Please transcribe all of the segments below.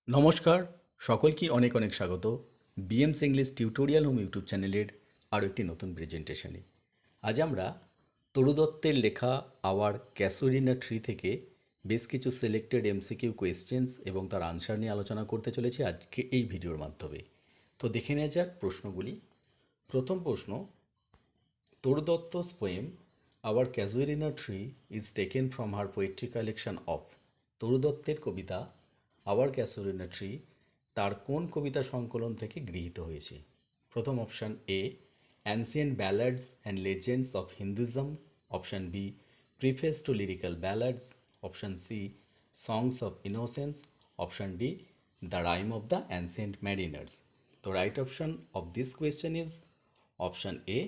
নমস্কার, সকলকে অনেক অনেক স্বাগত বিএমস ইংলিশ টিউটোরিয়াল হোম ইউটিউব চ্যানেলের আরও একটি নতুন প্রেজেন্টেশনে। আজ আমরা তরু দত্তের লেখা আওয়ার ক্যাসুরিনা ট্রি থেকে বেশ কিছু সিলেক্টেড এমসিকিউ কোয়েশ্চেন্স এবং তার আনসার নিয়ে আলোচনা করতে চলেছি আজকে এই ভিডিওর মাধ্যমে। তো দেখে নেওয়া যাক প্রশ্নগুলি। প্রথম প্রশ্ন, Toru Dutt's poem our casuarina tree is taken from her poetry collection of. Toru দত্তের কবিতা আওয়ার ক্যাসুরিনা ট্রি তার কোন কবিতা সংকলন থেকে গৃহীত হয়েছে? প্রথম option A, ancient ballads and legends of Hinduism. Option B, preface to lyrical ballads. Option C, songs of innocence. Option D, the rime of the ancient mariners. তো right option of this question is option A,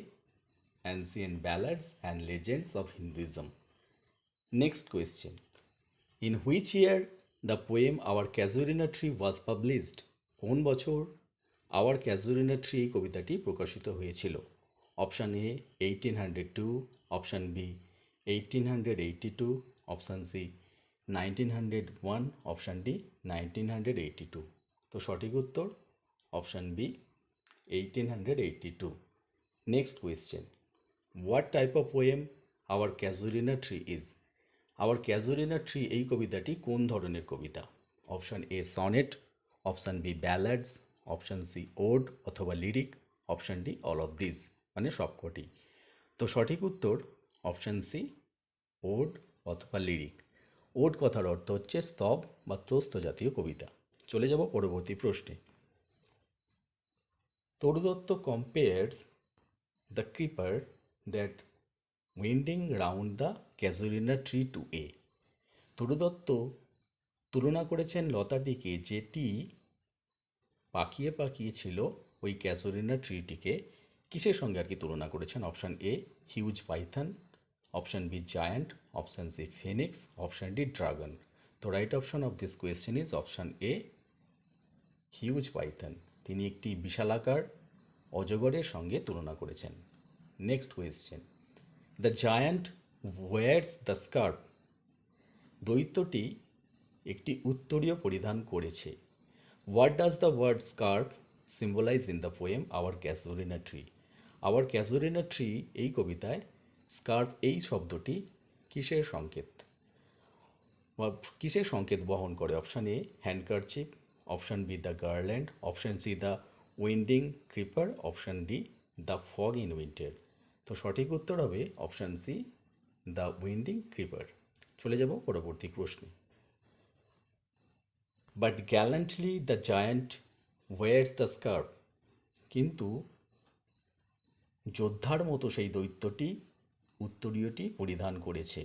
ancient ballads and legends of Hinduism. Next question. In which year the poem Our Casuarina Tree was published? কোন বছর hour casuarina tree কবিতাটি প্রকাশিত হয়েছিল? Option A 1802, option B 1882, option C 1901, option D 1982। তো সঠিক উত্তর option B 1882। Next question, what type of poem our casuarina tree is? Our casuarina tree এই কবিতাটি কোন ধরনের কবিতা? Option A sonnet, option B ballads, option C ode অথবা lyric, option D all of this মানে সবকটি। তো সঠিক উত্তর অপশান সি ওড অথবা লিরিক। ওড কথার অর্থ হচ্ছে স্তব বা ত্রস্ত জাতীয় কবিতা। চলে যাব পরবর্তী প্রশ্নে। Toru Dutt compares the creeper that winding round the casuarina tree to a. Toru Dutt তুলনা করেছেন লতাটিকে যেটি পাকিয়ে পাকিয়ে ছিল ওই ক্যাজুরিনা ট্রিটিকে কিসের সঙ্গে আর কি তুলনা করেছেন? Option A huge python, option B giant, option C phoenix, option D dragon. তো right option of this question is option A huge python. তিনি একটি বিশালাকার অজগরের সঙ্গে তুলনা করেছেন। Next question, the giant wears the scarf. দৈত্যটি একটি উত্তরীয় পরিধান করেছে। What does the word scarf symbolize in the poem our casuarina tree? Our casuarina tree এই কবিতায় স্কার্ফ এই শব্দটি কিসের সংকেত বা কিসের সংকেত বহন করে? Option A handkerchief, option B the garland, option C the winding creeper, option D the fog in winter. তো সঠিক উত্তর হবে option C the winding creeper. চলে যাব পরবর্তী প্রশ্নে। But gallantly the giant wears the scarf. কিন্তু যোদ্ধার মতো সেই দৈত্যটি উত্তরীয়টি পরিধান করেছে।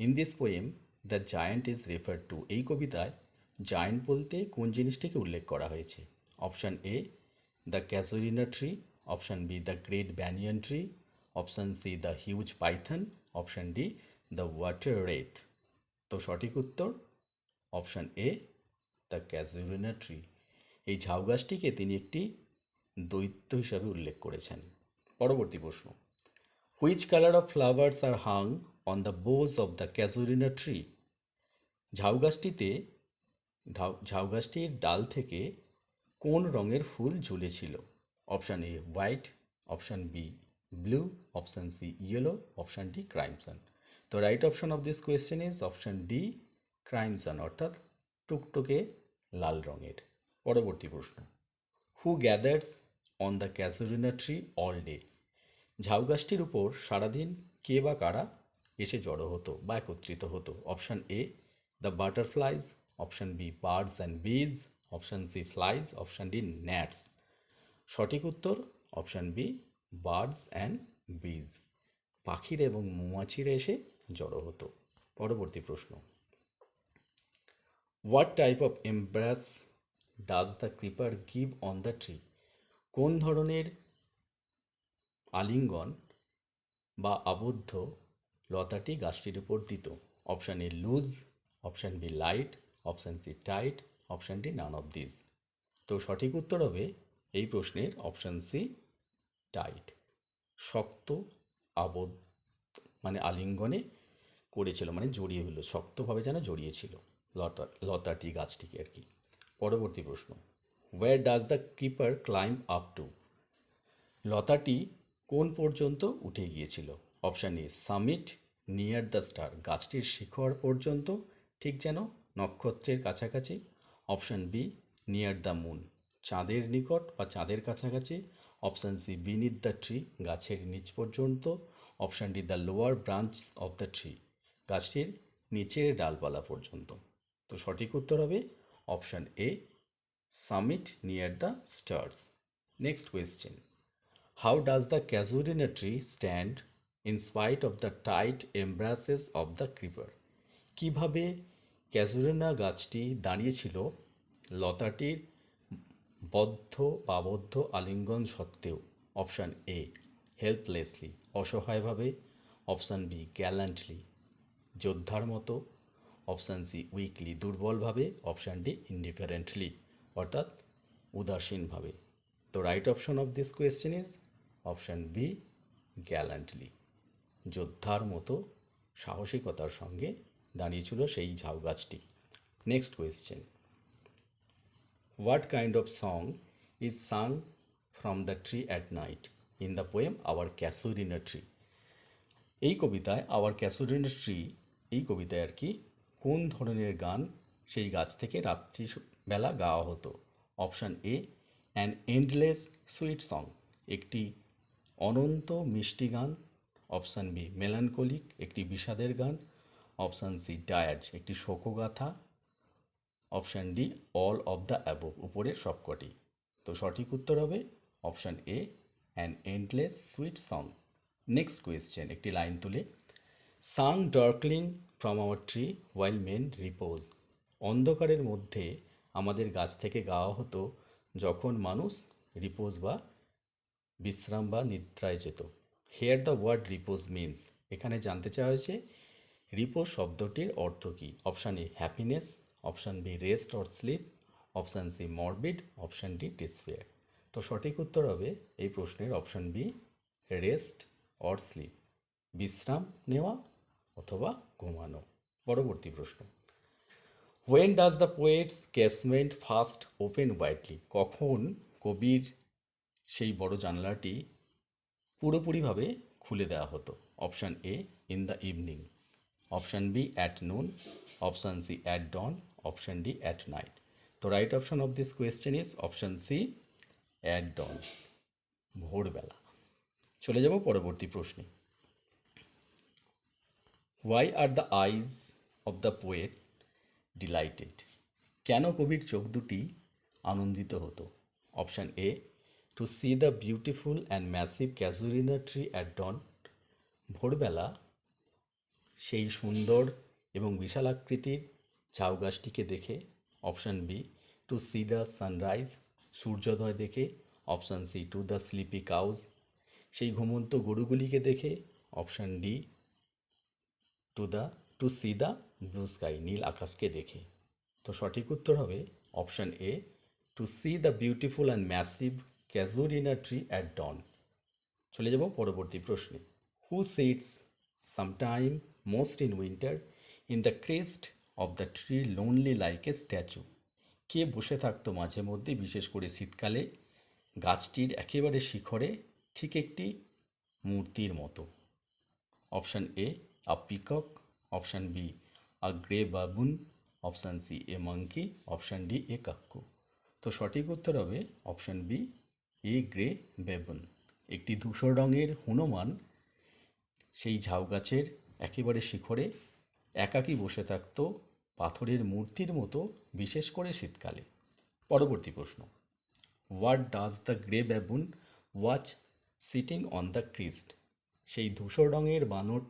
In this poem the giant is refer to. এই কবিতায় জায়ান্ট বলতে কোন জিনিসটিকে উল্লেখ করা হয়েছে? Option A the casuarina tree, option B the great banyan tree, option C the huge python, option D the water wraith. তো সঠিক উত্তর option A the casuarina tree. এই ঝাউ গাছটিকে তিনি একটি দৈত্য হিসাবে উল্লেখ করেছেন। পরবর্তী প্রশ্ন, which colour of flowers are hung on the boughs of the casuarina tree? ঝাউ গাছটিতে ঝাউ গাছটির ডাল থেকে কোন রঙের ফুল ঝুলেছিল? Option A white, option B blue, option C yellow, option D crimson. তো right option of this question is option D crimson, অর্থাৎ টুকটুকে লাল রঙের। পরবর্তী প্রশ্ন, who gathers on the casuarina tree all day? ঝাউ গাছটির উপর সারাদিন কে বা কারা এসে জড়ো হতো বা একত্রিত হতো? Option A the butterflies, option B birds and bees, option C flies, option D gnats. সঠিক উত্তর অপশান বি বার্ডস অ্যান্ড বিজ। পাখিরা এবং মৌমাছিরা এসে জড়ো হতো। পরবর্তী প্রশ্ন, what type of embrace does the creeper give on the tree? কোন ধরনের আলিঙ্গন বা আবদ্ধ লতাটি গাছটির উপর দিত? Option A loose, option B light, option C tight, option D none of this. তো সঠিক উত্তর হবে এই প্রশ্নের অপশান সি টাইট। শক্ত আবদ্ধ মানে আলিঙ্গনে করেছিল, মানে জড়িয়ে হলো, শক্তভাবে যেন জড়িয়েছিল লতাটি গাছটিকে আর কি। পরবর্তী প্রশ্ন, where does the creeper climb up to? লতাটি কোন পর্যন্ত উঠে গিয়েছিল? Option A summit, near the star, গাছটির শিখর পর্যন্ত, ঠিক যেন নক্ষত্রের কাছাকাছি। Option B near the moon, চাঁদের নিকট বা চাঁদের কাছাকাছি। Option C beneath the tree, গাছের নিচ পর্যন্ত। Option D the lower branch of the tree, গাছটির নিচের ডালপালা পর্যন্ত। তো সঠিক উত্তর হবে option A summit near the stars. Next question, how does the casuarina tree stand in spite of the tight embraces of the creeper? কীভাবে ক্যাজুরিনা গাছটি দাঁড়িয়েছিল লতাটির বদ্ধ আলিঙ্গন সত্ত্বেও? অপশান এ হেল্পলেসলি, অসহায়ভাবে। অপশান বি গ্যালান্টলি, যোদ্ধার মতো। অপশান সি উইকলি, দুর্বলভাবে। অপশান ডি ইনডিফারেন্টলি, অর্থাৎ উদাসীনভাবে। তো right option of this question is option B gallantly, যোদ্ধার মতো সাহসিকতার সঙ্গে দাঁড়িয়েছিল সেই ঝাউ গাছটি। Next question, what kind of song is sung from the tree at night in the poem our casuarina tree? এই কবিতায় আওয়ার ক্যাসুরিনা ট্রি, এই কবিতায় আর কি কোন ধরনের গান সেই গাছ থেকে রাত্রিবেলা গাওয়া হতো? Option A an endless sweet song, একটি অনন্ত মিষ্টি গান। অপশান বি মেলানকোলিক, একটি বিষাদের গান। অপশান সি ডায়াড, একটি শোকগাথা। Option D all of the above, উপরের সবকটি। তো সঠিক উত্তর হবে option A an endless sweet song. Next question, একটি লাইন তুলে, sang darkling from our tree while men repose. অন্ধকারের মধ্যে আমাদের গাছ থেকে গাওয়া হতো যখন মানুষ রিপোজ বা বিশ্রাম বা নিদ্রায় যেত। Here the word repose means, এখানে জানতে চাওয়া হয়েছে রিপোজ শব্দটির অর্থ কী? Option A happiness, option B rest or sleep, option C morbid, option D despair. তো সঠিক উত্তর হবে এই প্রশ্নের option B rest or sleep, বিশ্রাম নেওয়া অথবা ঘুমানো। পরবর্তী প্রশ্ন, when does the poet's casement first open widely? কখন কবির সেই বড় জানলাটি পুরোপুরিভাবে খুলে দেওয়া হতো? Option A in the evening, option B at noon, option C at dawn, option D at night. তো right option of this question is option C at dawn, ভোরবেলা। চলে যাব পরবর্তী প্রশ্নে, why are the eyes of the poet delighted? কেন কবির চোখ দুটি আনন্দিত হতো? Option A to see the beautiful and massive casuarina tree at dawn, ভোরবেলা সেই সুন্দর এবং বিশাল আকৃতির ঝাউ গাছটিকে দেখে। Option B to see the sunrise, সূর্যোদয় দেখে। Option C to the sleepy cows, সেই ঘুমন্ত গরুগুলিকে দেখে। Option D to see the blue sky, নীল আকাশকে দেখে। তো সঠিক উত্তর হবে option A to see the beautiful and massive casuarina tree at dawn. চলে যাব পরবর্তী প্রশ্নে, who sits sometime most in winter in the crest of the tree lonely like a statue? কে বসে থাকতো মাঝে মধ্যে, বিশেষ করে শীতকালে, গাছটির একেবারে শিখরে, ঠিক একটি মূর্তির মতো? Option A a peacock, option B a grey baboon, option C a monkey, option D a cuckoo. তো সঠিক উত্তর হবে option B a grey baboon, একটি ধূসর রঙের হনুমান সেই ঝাউ গাছের একেবারে শিখরে একাকী বসে থাকত পাথরের মূর্তির মতো, বিশেষ করে শীতকালে। পরবর্তী প্রশ্ন, what does the grey baboon watch sitting on the crest? সেই ধূসর রঙের বানর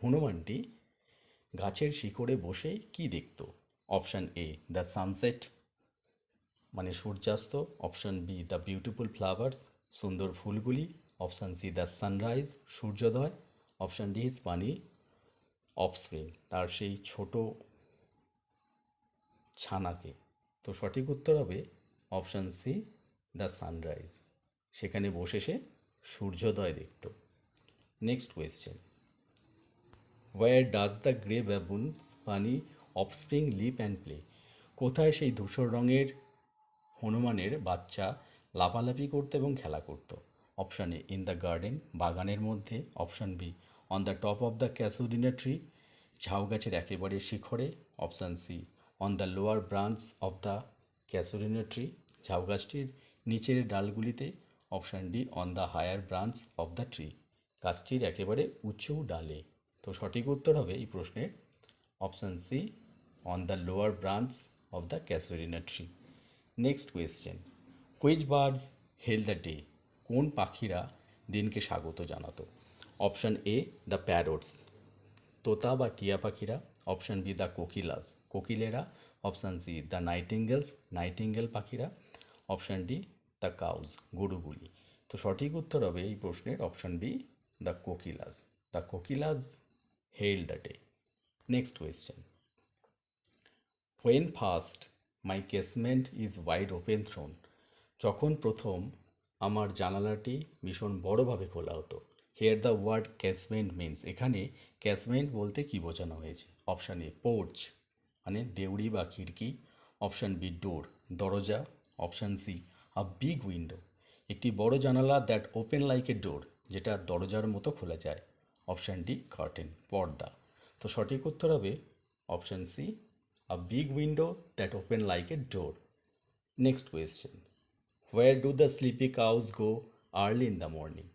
হনুমানটি গাছের শিকড়ে বসে কি দেখত? অপশান এ দ্য সানসেট, মানে সূর্যাস্ত। Option B the beautiful flowers, সুন্দর ফুলগুলি। অপশান সি দ্য সানরাইজ, সূর্যোদয়। অপশান ডি ইজ পানি অফস্প্রিং, তার সেই ছোট ছানাকে। তো সঠিক উত্তর হবে অপশান সি দ্য সানরাইজ, সেখানে বসে সে সূর্যোদয় দেখত। Next question, where does the grey baboon's puny offspring live and play? কোথায় সেই ধূসর রঙের হনুমানের বাচ্চা লাফালাফি করতো এবং খেলা করতো? Option A in the garden, বাগানের মধ্যে। Option B on the top of the casuarina tree, ঝাউ গাছের একেবারে শিখরে। Option C on the lower branch of the casuarina tree, ঝাউ গাছটির নিচের ডালগুলিতে। Option D on the higher branch of the tree, গাছটির একেবারে উঁচু ডালে। তো সঠিক উত্তর হবে এই প্রশ্নের option C on the lower branch of the casuarina tree. Next question, which birds hail the day, কোন পাখিরা দিনকে স্বাগত জানাতো? অপশান এ দ্য প্যারটস, তোতা বা টিয়া পাখিরা। অপশান বি দ্য কোকিলাস, কোকিলেরা। Option C the nightingales, nightingale পাখিরা। অপশান ডি দ্য কাউজ, গরুগুলি। তো সঠিক উত্তর হবে এই প্রশ্নের option B the kokilas, the kokilas hail the day. Next question, when first my casement is wide open thrown, যখন প্রথম আমার জানালাটি ভীষণ বড়োভাবে খোলা হতো? Here the word casement means, এখানে ক্যাসমেন্ট বলতে কী বোঝানো হয়েছে? অপশান এ পোর্চ মানে দেউড়ি বা খিড়কি। অপশান বি ডোর, দরজা। Option C a big window, একটি বড় জানালা দ্যাট ওপেন লাইক এ ডোর, যেটা দরজার মতো খোলা যায়। অপশান ডি কার্টেন, পর্দা। তো সঠিক উত্তর হবে option C a big window that open like a door. Next question, where do the sleepy cows go early in the morning,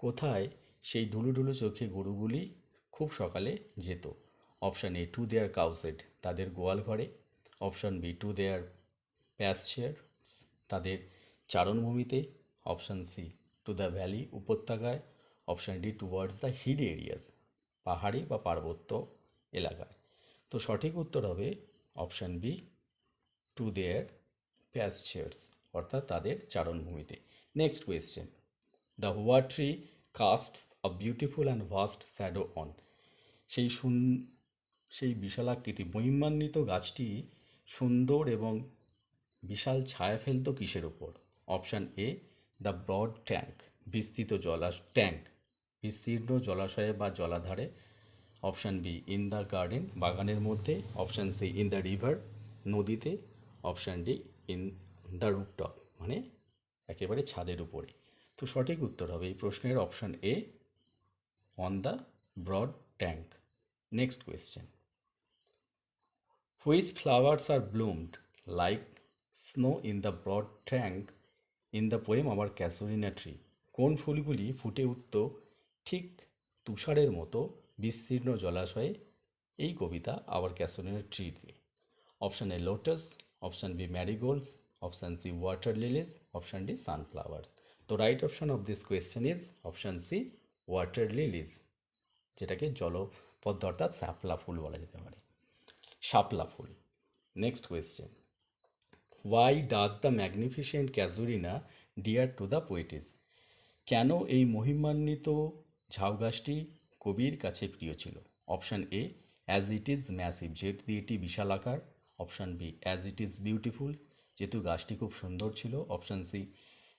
কোথায় সেই ঢুলু ঢুলু চোখে গরুগুলি খুব সকালে যেত? অপশান এ টু দেয়ার কাউসেড, তাদের গোয়াল ঘরে। Option B to their pasture, তাদের চারণভূমিতে। Option C to the valley, উপত্যকায়। Option D towards the hill areas, পাহাড়ি বা পার্বত্য এলাকায়। তো সঠিক উত্তর হবে option B to their pastures, অর্থাৎ তাদের চারণভূমিতে। Next question, the what tree casts a beautiful and vast shadow on, সেই সেই বিশালাকৃতি মহিমান্বিত গাছটি সুন্দর এবং বিশাল ছায়া ফেলত কিসের ওপর? Option A the broad tank, বিস্তৃত বিস্তীর্ণ জলাশয়ে বা জলাধারে। Option B in the garden, বাগানের মধ্যে। Option C in the river, নদীতে। Option D in the rooftop মানে একেবারে ছাদের উপরে। তো সঠিক উত্তর হবে এই প্রশ্নের option A on the broad tank. Next question, which flowers are bloomed like snow in the broad tank in the poem our casuarina tree, কোন ফুলগুলি ফুটে উঠত ঠিক তুষারের মতো বিস্তীর্ণ জলাশয়ে এই কবিতা আওয়ার ক্যাসুরিনা ট্রিতে? Option A lotus, option B marigolds, option C water lilies, option D sunflowers. তো right option of this question is option C water lilies, যেটাকে জলপদ্ম অর্থাৎ শাপলা ফুল বলা যেতে পারে, শাপলা ফুল। Next question, why does the magnificent casuarina dear to the poetess, কেন এই মহিমান্বিত ঝাউ গাছটি কবির কাছে প্রিয় ছিল? Option A as it is massive, যেহেতু এটি বিশাল আকার। Option B as it is beautiful, যেহেতু গাছটি খুব সুন্দর ছিল। Option C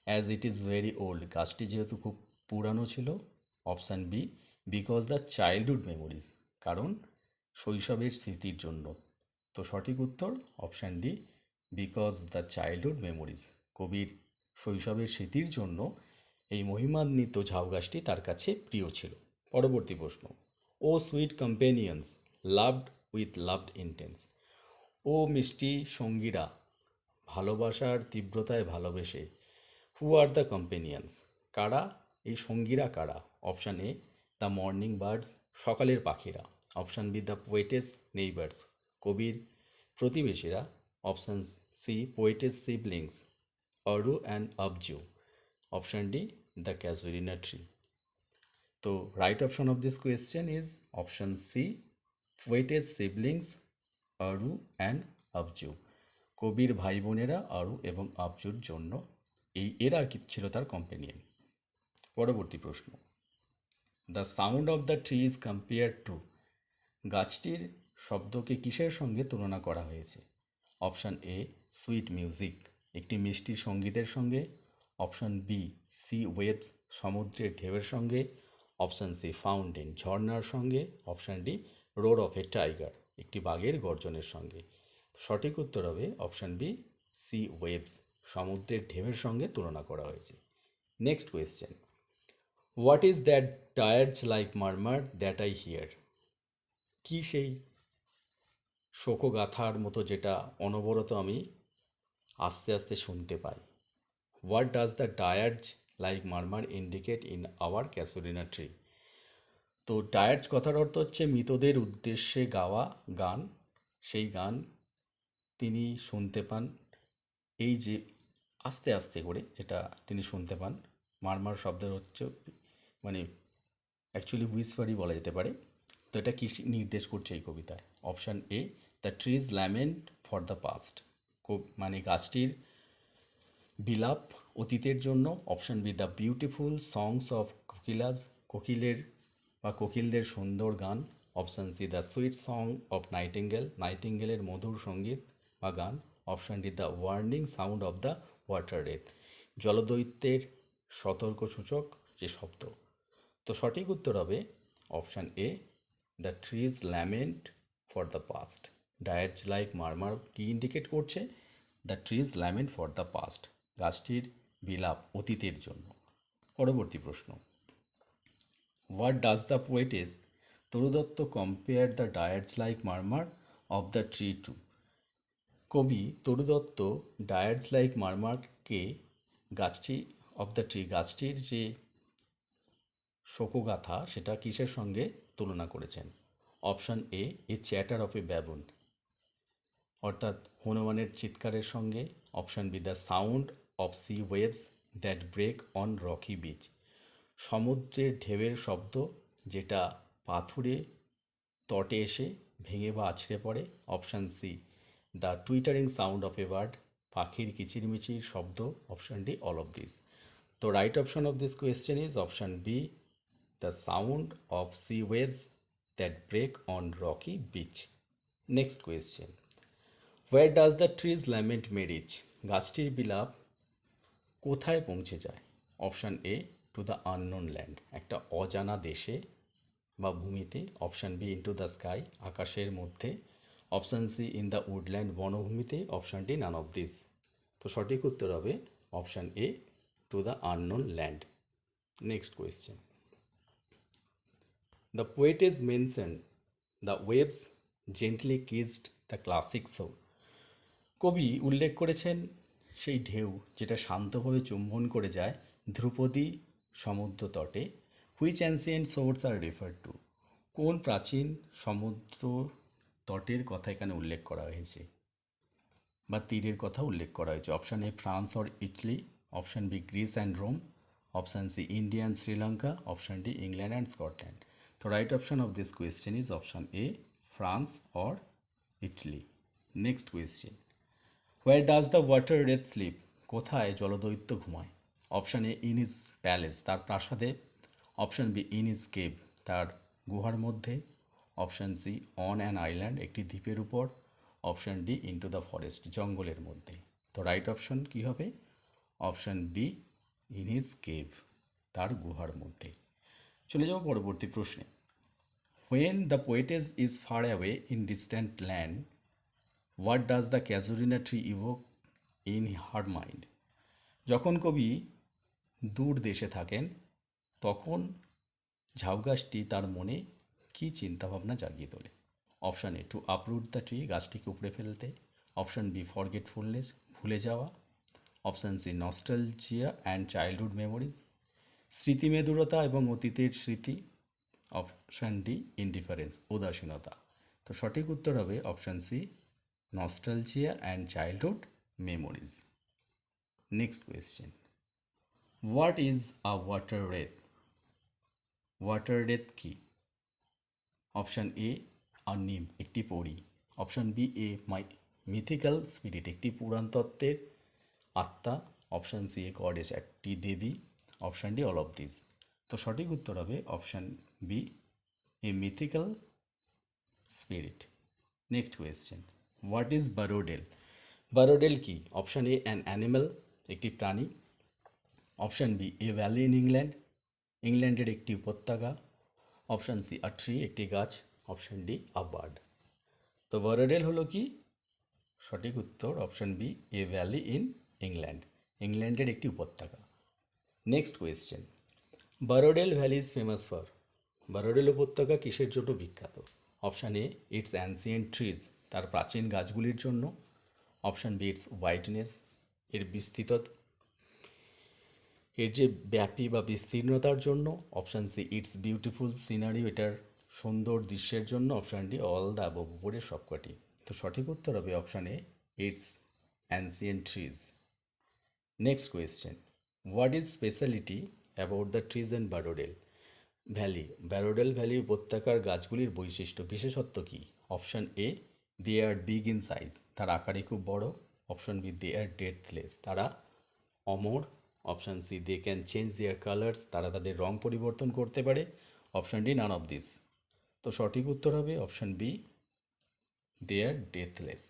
as it is very old, গাছটি যেহেতু খুব পুরানো ছিল। Option B because the childhood memories, কারণ শৈশবের স্মৃতির জন্য। তো সঠিক উত্তর option D because the childhood memories, কবির শৈশবের স্মৃতির জন্য এই মহিমান্বিত ঝাউ গাছটি তার কাছে প্রিয় ছিল। পরবর্তী প্রশ্ন, O sweet companions loved with loved intense, ও মিষ্টি সঙ্গীরা ভালোবাসার তীব্রতায় ভালোবেসে। হু আর দ্য কম্পেনিয়ন্স, কারা এই সঙ্গীরা কারা? Option A the morning birds, সকালের পাখিরা। Option B the poetess neighbours, কবির প্রতিবেশীরা। Option C poetess siblings Aru and Abju. Option D the casuarina tree. তো right option of this question is option C poetess siblings Aru and Abju, কবির ভাই বোনেরা অরু এবং আবজুর জন্য এর আর কি ছিল তার কম্পেনিয়ন। পরবর্তী প্রশ্ন, the sound of the tree is compare to, গাছটির শব্দকে কিসের সঙ্গে তুলনা করা হয়েছে? অপশান এ সুইট মিউজিক, একটি মিষ্টি সঙ্গীতের সঙ্গে। অপশান বি সি ওয়েভস, সমুদ্রের ঢেউয়ের সঙ্গে। অপশান সি ফাউন্টেন, ঝর্নার সঙ্গে। Option D roar of a tiger, একটি বাঘের গর্জনের সঙ্গে। সঠিক উত্তর হবে অপশান বি সি ওয়েভস, সমুদ্রের ঢেউয়ের সঙ্গে তুলনা করা হয়েছে। Next question, what is that dirge like murmur that I hear? কি সেই শোকগাথার মতো যেটা অনবরত আমি আস্তে আস্তে শুনতে পাই? What does the dirge like murmur indicate in our casuarina tree? তো টায়ার্স কথার অর্থ হচ্ছে মৃতদের উদ্দেশ্যে গাওয়া গান। সেই গান তিনি শুনতে পান, এই যে আস্তে আস্তে করে যেটা তিনি শুনতে পান। মারমার শব্দের হচ্ছে মানে অ্যাকচুয়ালি হুইসপারই বলা যেতে পারে। তো এটা কী নির্দেশ করছে এই কবিতায়? Option A, the tree's lament for the past, মানে গাছটির বিলাপ অতীতের জন্য। Option B, the beautiful songs of kokilas, কোকিলের বা কোকিলদের সুন্দর গান। Option C, the sweet song of nightingale, নাইটিঙ্গেলের মধুর সঙ্গীত বা গান। Option D, the warning sound of the water wraith, জলদৈত্যের সতর্ক সূচক যে শব্দ। তো সঠিক উত্তর হবে option A, the tree's lament for the past. Dirge like মারমার কি ইন্ডিকেট করছে? The tree's lament for the past, গাছটির বিলাপ অতীতের জন্য। পরবর্তী প্রশ্ন, what does the poetess Toru Dutt compare the dirge like murmur of the tree to? কবি তরু দত্ত ডায়েটস লাইক মারমারকে গাছটি অফ দ্য ট্রি, গাছটির যে শোকগাথা সেটা কিসের সঙ্গে তুলনা করেছেন? Option A, a chatter of a baboon, অর্থাৎ হনুমানের চিৎকারের সঙ্গে। Option B, the sound of sea waves that break on rocky beach, সমুদ্রের ঢেউয়ের শব্দ যেটা পাথুরে তটে এসে ভেঙে বা আছড়ে পড়ে। Option C, the twittering sound of a bird, পাখির কিচিরমিচির শব্দ। Option D, all of this. তো right option of this question is option B, the sound of sea waves that break on rocky beach. Next question, where does the tree's lament may reach, গাছটির বিলাপ কোথায় পৌঁছে যায়? Option A, to the unknown land, একটা অজানা দেশে বা ভূমিতে। Option B, into the sky, আকাশের মধ্যে। Option C, in the woodland, বনভূমিতে। Option D, none of this. তো সঠিক উত্তর হবে option A, to the unknown land. Next question, the poetess mention the waves gently kissed the classic shore, কবি উল্লেখ করেছেন সেই ঢেউ যেটা শান্তভাবে চুম্বন করে যায় ধ্রুপদী সমুদ্র তটে। Which ancient source are refer to, কোন প্রাচীন সমুদ্র তটের কথা এখানে উল্লেখ করা হয়েছে বা তীরের কথা উল্লেখ করা হয়েছে? Option A, France or Italy. Option B, Greece and Rome. Option C, India and Sri Lanka. Option D, England and Scotland. তো right option of this question is option A, France or Italy. Next question, where does the water wraith sleep, কোথায় জলদৈত্য ঘুমায়? Option A, in his palace, তার প্রাসাদে। Option B, in his cave, তার গুহার মধ্যে। Option C, on an island, একটি দ্বীপের উপর। Option D, into the forest, জঙ্গলের মধ্যে। তো রাইট অপশান কী হবে? Option B, in his cave, তার গুহার মধ্যে। চলে যাব পরবর্তী প্রশ্নে, when the poetess is far away in distant land, what does the casuarina tree evoke in her mind, যখন কবি দূর দেশে থাকেন তখন ঝাউগাছটি তার মনে কী চিন্তাভাবনা জাগিয়ে তোলে? Option A, to uproot the tree, গাছটিকে উপড়ে ফেলতে। অপশান বি, ফরগেটফুলনেস, ভুলে যাওয়া। Option C, nostalgia and childhood memories, স্মৃতিমেদুরতা এবং অতীতের স্মৃতি। অপশান ডি, ইনডিফারেন্স, উদাসীনতা। তো সঠিক উত্তর হবে option C, nostalgia and childhood memories. Next question, what is a water wraith, water wraith কি? অপশান এ, আর নিম, একটি পরী। Option B, a mythical spirit, একটি পুরাণতত্ত্বের আত্মা। অপশান সি, এ গডেস, একটি দেবী। Option D, all of this. তো সঠিক উত্তর হবে option B, a mythical spirit. Next question, what is Borrowdale, Borrowdale কি? অপশান এ, অ্যান অ্যানিম্যাল, একটি প্রাণী। Option B, a valley in England, ইংল্যান্ডের একটি উপত্যকা। অপশান সি, আ ট্রি, একটি গাছ। Option D, a bird. তো বারোডেল হলো কি? সঠিক উত্তর option B, a valley in England, ইংল্যান্ডের একটি উপত্যকা। Next question, Borrowdale valley is famous for, Borrowdale উপত্যকা কিসের জন্য বিখ্যাত? Option A its ancient trees, তার প্রাচীন গাছগুলির জন্য। অপশান বি ইটস হোয়াইটনেস, এর বিস্তৃত, এর যে ব্যাপী বা বিস্তীর্ণতার জন্য। Option C its beautiful scenery, এটার সুন্দর দৃশ্যের জন্য। Option D all the above, উপরের সবকটি। তো সঠিক উত্তর হবে option A its ancient trees. Next question, what is speciality about the trees and Borrowdale valley, Borrowdale valley উপত্যকার গাছগুলির বৈশিষ্ট্য বিশেষত্ব কী? Option A they are big in size, তার আকারে খুব বড়। Option B they are deathless, তারা অমর। Option C they can change there colours, তারা তাদের রং পরিবর্তন করতে পারে। Option D none of this. তো সঠিক উত্তর হবে option B they are deathless.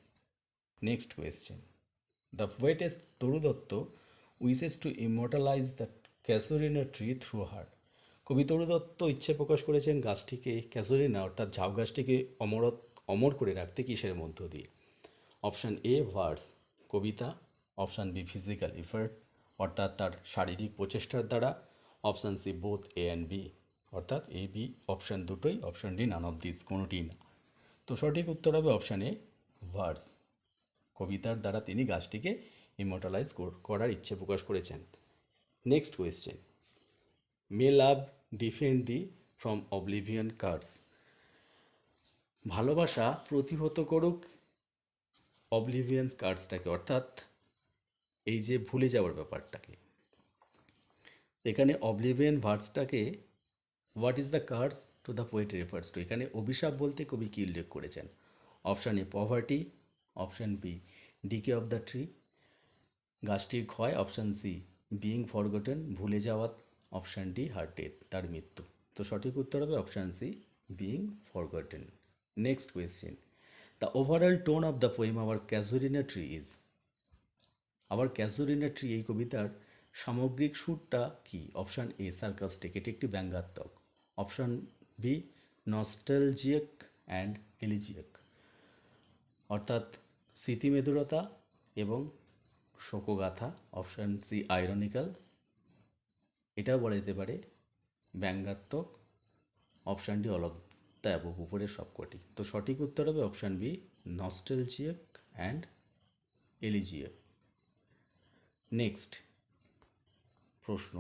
Next question, the poetess Toru Dutt wishes to immortalise the casuarina tree through her, কবি তরু দত্ত ইচ্ছে প্রকাশ করেছেন গাছটিকে, ক্যাসুরিনা অর্থাৎ ঝাউ গাছটিকে অমর করে রাখতে কিসের মধ্য দিয়ে? অপশান এ ভার্স, কবিতা। অপশান বি ফিজিক্যাল এফার্ট, অর্থাৎ তার শারীরিক প্রচেষ্টার দ্বারা। Option C both A and B, অর্থাৎ এ বি অপশান দুটোই। Option D none of this, কোনোটিই না। তো সঠিক উত্তর হবে অপশান এ ভার্স, কবিতার দ্বারা তিনি গাছটিকে ইমর্টালাইজ করার ইচ্ছে প্রকাশ করেছেন। Next question, May love defend the from oblivion cards, ভালোবাসা প্রতিহত করুক অবলিভিয়ান কার্ডসটাকে, অর্থাৎ এই যে ভুলে যাওয়ার ব্যাপারটাকে। এখানে অবলিভিয়ান ভার্সটাকে, what is the curse to the poet refers to, এখানে অভিশাপ বলতে কবি কী উল্লেখ করেছেন? Option A poverty, option B decay of the tree, গাছটির ক্ষয়। অপশান সি বিইং ফরগটেন, ভুলে যাওয়া। অপশান ডি হার ডেথ, তার মৃত্যু। তো সঠিক উত্তর হবে option C being forgotten. Next question, the overall tone of the poem our casuarina tree is, আবার ক্যাজুরিনা ট্রি এই কবিতার সামগ্রিক সুরটা কি? অপশান এ সার্কাস্টিক, এটি একটি ব্যঙ্গাত্মক। Option B nostalgic and elegiac, অর্থাৎ স্মৃতিমেদুরতা এবং শোকগাথা। অপশান সি আইরনিক্যাল, এটাও বলা যেতে পারে ব্যঙ্গাত্মক। Option D all of the above, উপরের সবকটি। তো সঠিক উত্তর হবে option B nostalgic and elegiac. Next প্রশ্ন,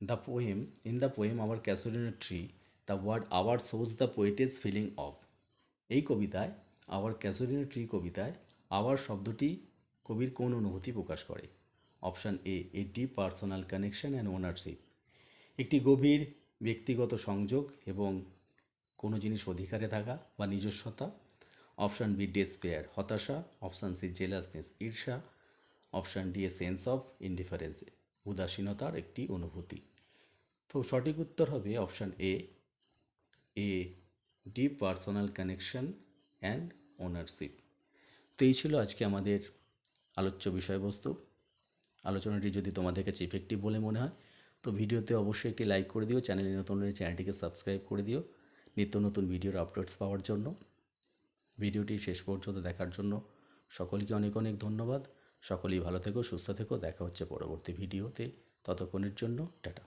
the poem, in the poem our casuarina tree the word our shows the poetess feeling of, এই কবিতায় আওয়ার ক্যাসুরিনা ট্রি কবিতায় আওয়ার শব্দটি কবির কোন অনুভূতি প্রকাশ করে? Option A a deep personal connection and ownership, একটি গভীর ব্যক্তিগত সংযোগ এবং কোনো জিনিস অধিকারে থাকা বা নিজস্বতা। অপশান বি ডেসপেয়ার, হতাশা। অপশান সি জেলাসনেস, ঈর্ষা। Option D a sense of indifference, উদাসীনতার একটি অনুভূতি। তো সঠিক উত্তর হবে option A a deep personal connection and ownership. তো এই ছিল আজকে আমাদের আলোচ্য বিষয়বস্তু। আলোচনাটি যদি তোমাদের কাছে ইফেক্টিভ বলে মনে হয় তো ভিডিওতে অবশ্যই একটি লাইক করে দিও, চ্যানেলে নতুন হলে চ্যানেলটিকে সাবস্ক্রাইব করে দিও নিত্য নতুন ভিডিওর আপলোডস পাওয়ার জন্য। ভিডিওটি শেষ পর্যন্ত দেখার জন্য সকলকে অনেক অনেক ধন্যবাদ। সকলেই ভালো থেকো, সুস্থ থেকো, দেখা হচ্ছে পরবর্তী ভিডিওতে। ততক্ষণের জন্য টাটা।